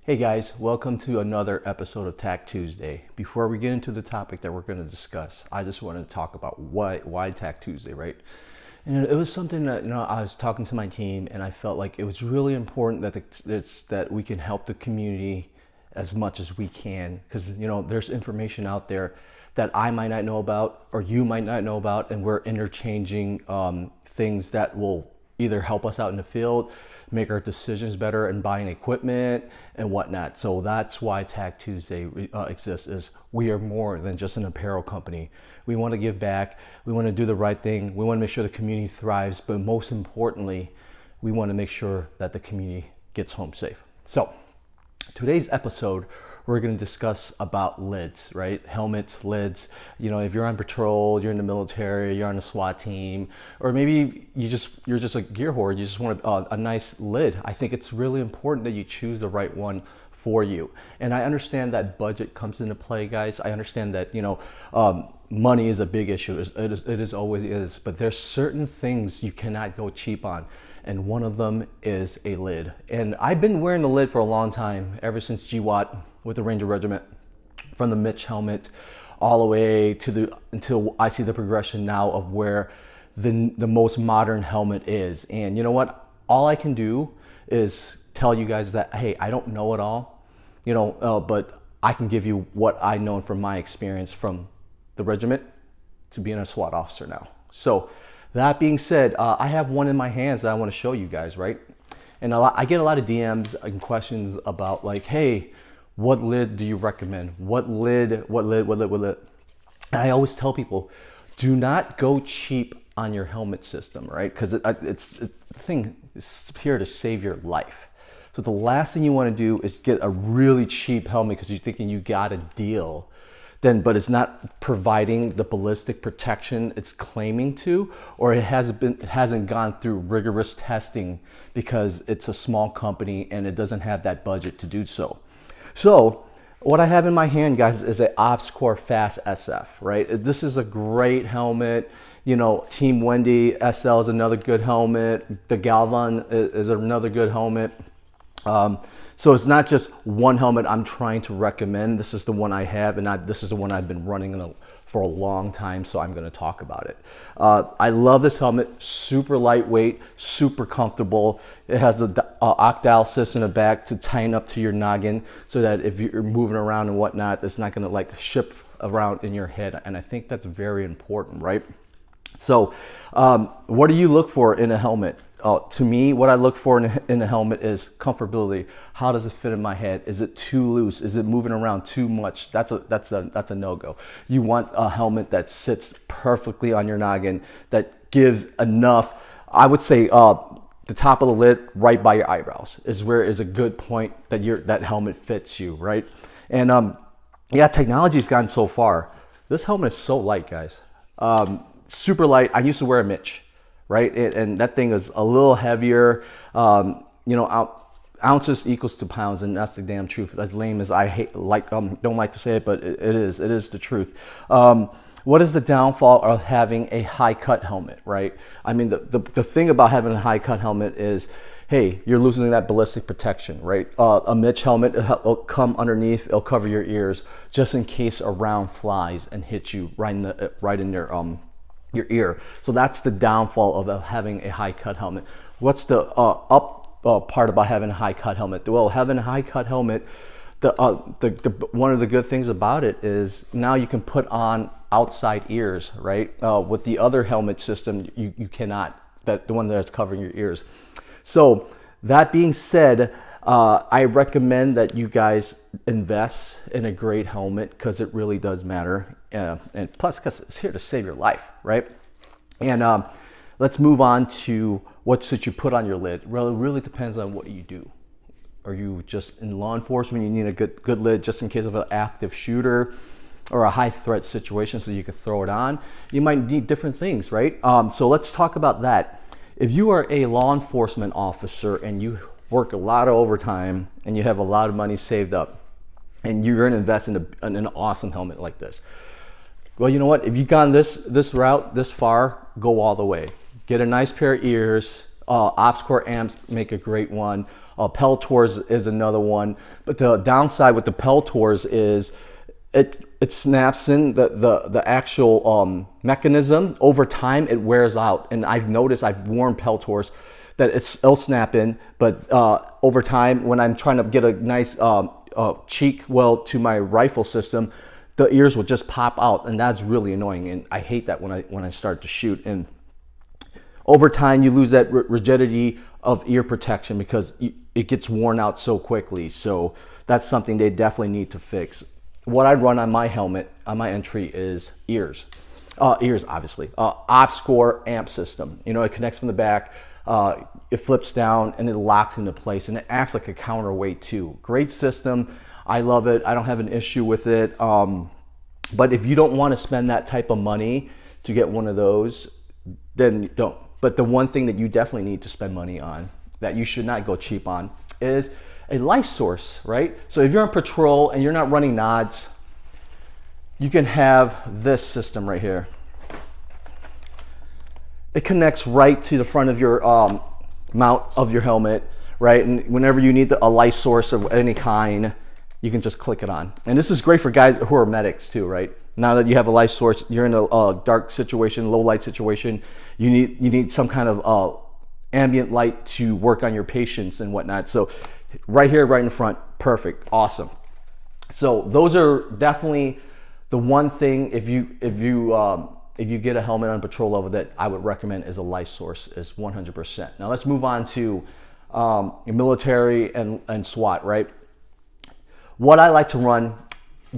Hey guys, welcome to another episode of Tac Tuesday. Before we get into the topic that we're going to discuss, I just wanted to talk about why Tac Tuesday, right? And it was something that I was talking to my team, and I felt like it was really important that we can help the community as much as we can, because there's information out there that I might not know about or you might not know about, and we're interchanging things that will either help us out in the field, make our decisions better and buying equipment and whatnot. So that's why Tac Tuesday exists. Is we are more than just an apparel company. We want to give back. We want to do the right thing. We want to make sure the community thrives, but most importantly, we want to make sure that the community gets home safe. So today's episode, we're going to discuss about lids, right? Helmets, lids. If you're on patrol, you're in the military, you're on a SWAT team, or maybe you're just a gear hoard, you just want a nice lid. I think it's really important that you choose the right one for you. And I understand that budget comes into play, guys. I understand that money is a big issue. It is always is. But there's certain things you cannot go cheap on. And one of them is a lid. And I've been wearing the lid for a long time, ever since GWAT with the Ranger Regiment, from the Mitch helmet all the way to until I see the progression now of where the most modern helmet is. And you know what? All I can do is tell you guys that, hey, I don't know it all, but I can give you what I know from my experience from the regiment to being a SWAT officer now. So that being said, I have one in my hands that I want to show you guys, right? And I get a lot of DMs and questions about like, hey, what lid do you recommend? What lid? And I always tell people, do not go cheap on your helmet system, right? Because the thing is here to save your life. So the last thing you want to do is get a really cheap helmet because you're thinking you got a deal. But it's not providing the ballistic protection it's claiming to, or it hasn't gone through rigorous testing because it's a small company and it doesn't have that budget to do so. So what I have in my hand, guys, is an OpsCore Fast SF, right? This is a great helmet. Team Wendy SL is another good helmet. The Galvan is another good helmet. So it's not just one helmet I'm trying to recommend. This is the one I have, and this is the one I've been running for a long time, so I'm going to talk about it. I love this helmet. Super lightweight, super comfortable. It has the octal assist in the back to tighten up to your noggin so that if you're moving around and whatnot, it's not going to like shift around in your head, and I think that's very important, right? So what do you look for in a helmet? To me, what I look for in a helmet is comfortability. How does it fit in my head? Is it too loose? Is it moving around too much? That's a no-go. You want a helmet that sits perfectly on your noggin, that gives enough. I would say the top of the lid right by your eyebrows is where is a good point that helmet fits you, right? And yeah, technology's gotten so far. This helmet is so light, guys. Super light. I used to wear a Mitch, right? And that thing is a little heavier. Ounces equals to pounds, and that's the damn truth. As lame as I don't like to say it, but it is the truth. What is the downfall of having a high cut helmet, right? I mean, the thing about having a high cut helmet is, hey, you're losing that ballistic protection, right? A Mitch helmet will come underneath, it'll cover your ears just in case a round flies and hits you right in your ear. So that's the downfall of having a high cut helmet. What's the part about having a high cut helmet? Well, having a high cut helmet, one of the good things about it is now you can put on outside ears, right? With the other helmet system, you cannot. The one that's covering your ears. So that being said, I recommend that you guys invest in a great helmet because it really does matter. And plus, because it's here to save your life, right? And let's move on to what should you put on your lid. Well, it really depends on what you do. Are you just in law enforcement? You need a good lid just in case of an active shooter or a high threat situation so you can throw it on. You might need different things, right? So let's talk about that. If you are a law enforcement officer and you work a lot of overtime and you have a lot of money saved up and you're going to invest in an awesome helmet like this, well, you know what? If you've gone this route this far, go all the way. Get a nice pair of ears, OpsCore amps make a great one. Peltors is another one. But the downside with the Peltors is it snaps in the actual mechanism. Over time, it wears out. And I've noticed, I've worn Peltors, that it'll snap in, but over time, when I'm trying to get a nice cheek weld to my rifle system, the ears will just pop out, and that's really annoying. And I hate that when I start to shoot. And over time, you lose that rigidity of ear protection because it gets worn out so quickly. So that's something they definitely need to fix. What I run on my helmet, on my entry, is ears. Ears, obviously. OpsCore amp system. You know, it connects from the back. It flips down and it locks into place, and it acts like a counterweight too. Great system. I love it. I don't have an issue with it. But if you don't want to spend that type of money to get one of those, then don't. But the one thing that you definitely need to spend money on, that you should not go cheap on, is a light source, right? So if you're on patrol and you're not running nods, you can have this system right here. It connects right to the front of your mount of your helmet, right? And whenever you need a light source of any kind, you can just click it on. And this is great for guys who are medics too, right? Now that you have a light source, you're in a dark situation, low light situation, you need some kind of ambient light to work on your patients and whatnot. So right here, right in front, perfect, awesome. So those are definitely the one thing, if you get a helmet on patrol level, that I would recommend as a light source, is 100%. Now let's move on to military and SWAT, right? What I like to run,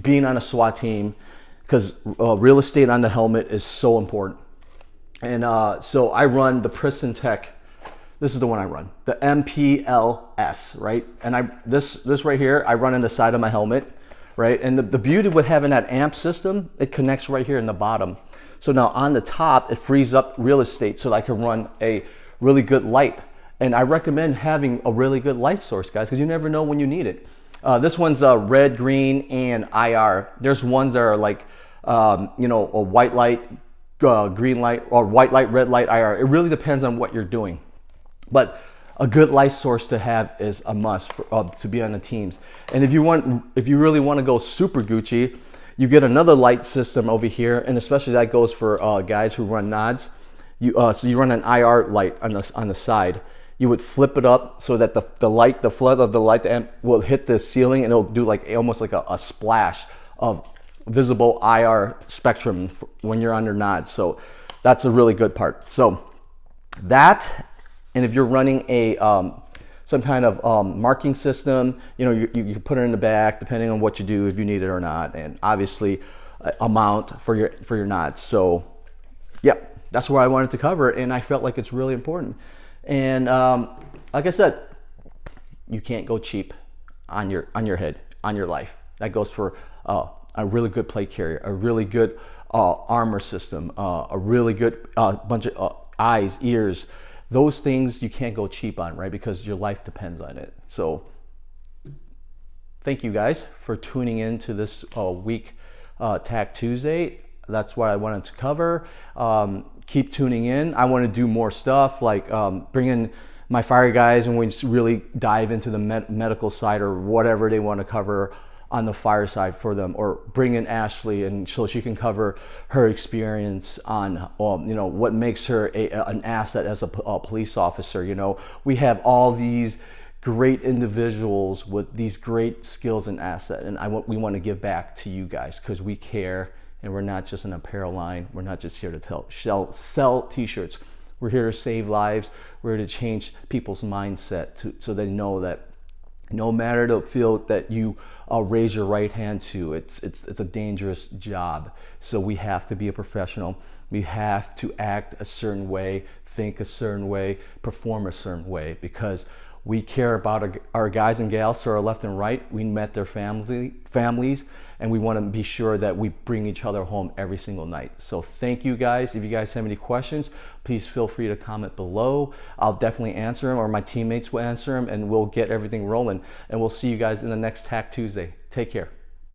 being on a SWAT team, because real estate on the helmet is so important. And so I run the Prison Tech. This is the one I run, the MPLS, right? And this right here, I run in the side of my helmet, right? And the beauty with having that amp system, it connects right here in the bottom. So now on the top, it frees up real estate so that I can run a really good light. And I recommend having a really good light source, guys, because you never know when you need it. This one's red, green, and IR. There's ones that are like, you know, a white light, green light, or white light, red light, IR. It really depends on what you're doing. But a good light source to have is a must to be on the teams. And if you really want to go super Gucci, you get another light system over here, and especially that goes for guys who run nods. So you run an IR light on the side. You would flip it up so that the flood of the light amp will hit the ceiling, and it'll do like almost like a splash of visible IR spectrum when you're under nods. So that's a really good part. So that, and if you're running a some kind of marking system, you know, you can put it in the back depending on what you do, if you need it or not, and obviously a mount for your nods. So yeah, that's where I wanted to cover, and I felt like it's really important. And like I said, you can't go cheap on your head, on your life. That goes for a really good plate carrier, a really good armor system, a really good bunch of eyes, ears. Those things you can't go cheap on, right? Because your life depends on it. So thank you guys for tuning in to this week TAC Tuesday. That's what I wanted to cover. Keep tuning in. I want to do more stuff, like bring in my fire guys and we just really dive into the medical side or whatever they want to cover on the fire side for them, or bring in Ashley and so she can cover her experience on you know, what makes her an asset as a police officer. You know, we have all these great individuals with these great skills and asset, and we want to give back to you guys because we care, and we're not just an apparel line. We're not just here to sell t-shirts. We're here to save lives. We're here to change people's mindset so they know that no matter the field that you raise your right hand to, it's a dangerous job. So we have to be a professional. We have to act a certain way, think a certain way, perform a certain way, because we care about our guys and gals to our left and right. We met their families, and we want to be sure that we bring each other home every single night. So thank you guys. If you guys have any questions, please feel free to comment below. I'll definitely answer them, or my teammates will answer them, and we'll get everything rolling. And we'll see you guys in the next TAC Tuesday. Take care.